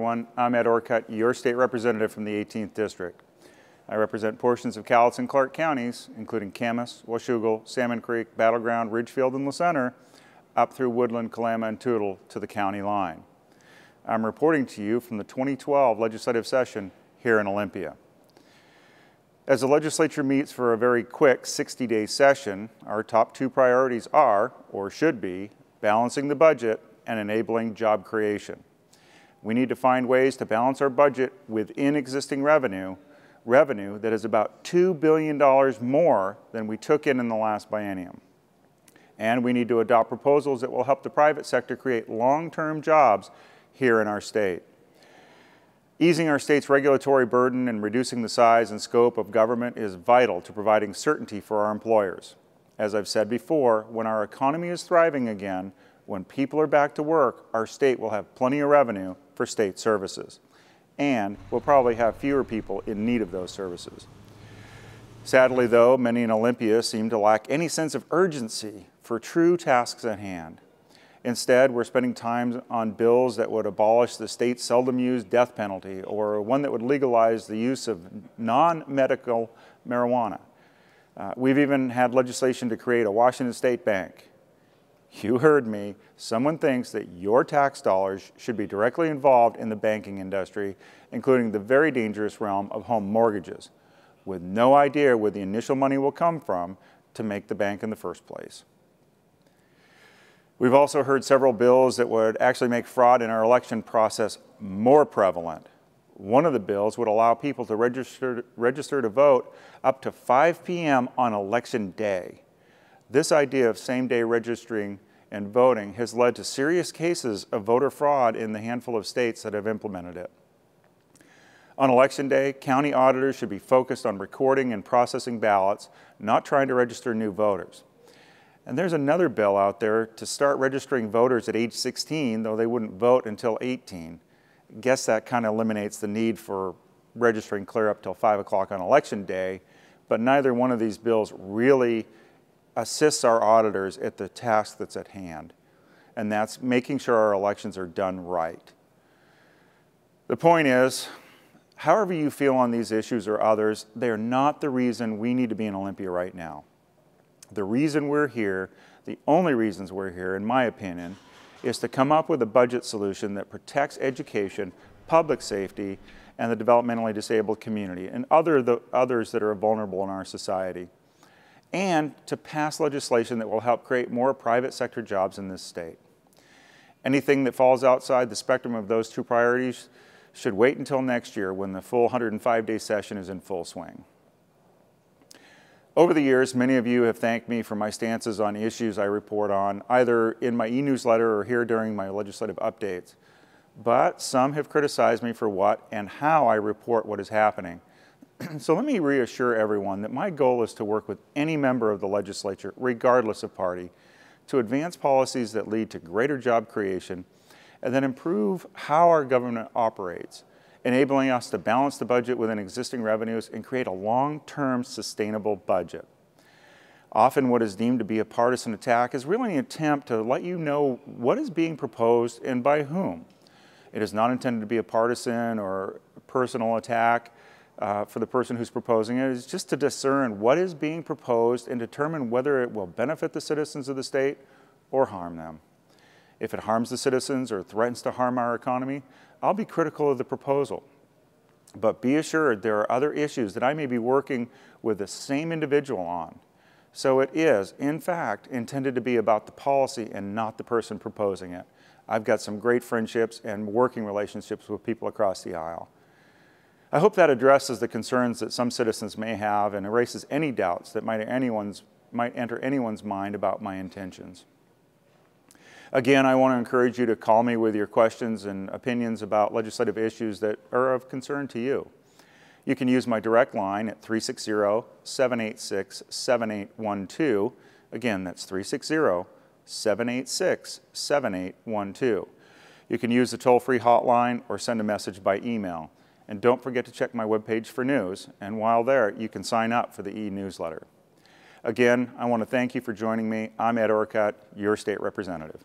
everyone. I'm Ed Orcutt, your state representative from the 18th District. I represent portions of Cowlitz and Clark counties, including Camas, Washougal, Salmon Creek, Battleground, Ridgefield, and LaCenter, up through Woodland, Kalama, and Toutle to the county line. I'm reporting to you from the 2012 legislative session here in Olympia. As the legislature meets for a very quick 60-day session, our top two priorities are, or should be, balancing the budget and enabling job creation. We need to find ways to balance our budget within existing revenue that is about $2 billion more than we took in the last biennium. And we need to adopt proposals that will help the private sector create long-term jobs here in our state. Easing our state's regulatory burden and reducing the size and scope of government is vital to providing certainty for our employers. As I've said before, when our economy is thriving again, when people are back to work, our state will have plenty of revenue for state services, and we'll probably have fewer people in need of those services. Sadly, though, many in Olympia seem to lack any sense of urgency for true tasks at hand. Instead, we're spending time on bills that would abolish the state's seldom used death penalty, or one that would legalize the use of non-medical marijuana. We've even had legislation to create a Washington State Bank. You heard me. Someone thinks that your tax dollars should be directly involved in the banking industry, including the very dangerous realm of home mortgages, with no idea where the initial money will come from to make the bank in the first place. We've also heard several bills that would actually make fraud in our election process more prevalent. One of the bills would allow people to register to vote up to 5 p.m. on election day. This idea of same-day registering and voting has led to serious cases of voter fraud in the handful of states that have implemented it. On election day, county auditors should be focused on recording and processing ballots, not trying to register new voters. And there's another bill out there to start registering voters at age 16, though they wouldn't vote until 18. I guess that kind of eliminates the need for registering clear up till 5 o'clock on election day, but neither one of these bills really assists our auditors at the task that's at hand, and that's making sure our elections are done right. The point is, however you feel on these issues or others, they are not the reason we need to be in Olympia right now. The reason we're here, the only reasons we're here, in my opinion, is to come up with a budget solution that protects education, public safety, and the developmentally disabled community, and others that are vulnerable in our society, and to pass legislation that will help create more private sector jobs in this state. Anything that falls outside the spectrum of those two priorities should wait until next year when the full 105-day session is in full swing. Over the years, many of you have thanked me for my stances on issues I report on, either in my e-newsletter or here during my legislative updates. But some have criticized me for what and how I report what is happening. So let me reassure everyone that my goal is to work with any member of the legislature, regardless of party, to advance policies that lead to greater job creation and then improve how our government operates, enabling us to balance the budget within existing revenues and create a long-term sustainable budget. Often what is deemed to be a partisan attack is really an attempt to let you know what is being proposed and by whom. It is not intended to be a partisan or personal attack for the person who's proposing it. It's just to discern what is being proposed and determine whether it will benefit the citizens of the state or harm them. If it harms the citizens or threatens to harm our economy, I'll be critical of the proposal. But be assured there are other issues that I may be working with the same individual on. So it is, in fact, intended to be about the policy and not the person proposing it. I've got some great friendships and working relationships with people across the aisle. I hope that addresses the concerns that some citizens may have and erases any doubts that might enter anyone's mind about my intentions. Again, I want to encourage you to call me with your questions and opinions about legislative issues that are of concern to you. You can use my direct line at 360-786-7812. Again, that's 360-786-7812. You can use the toll-free hotline or send a message by email. And don't forget to check my webpage for news, and while there, you can sign up for the e-newsletter. Again, I want to thank you for joining me. I'm Ed Orcutt, your state representative.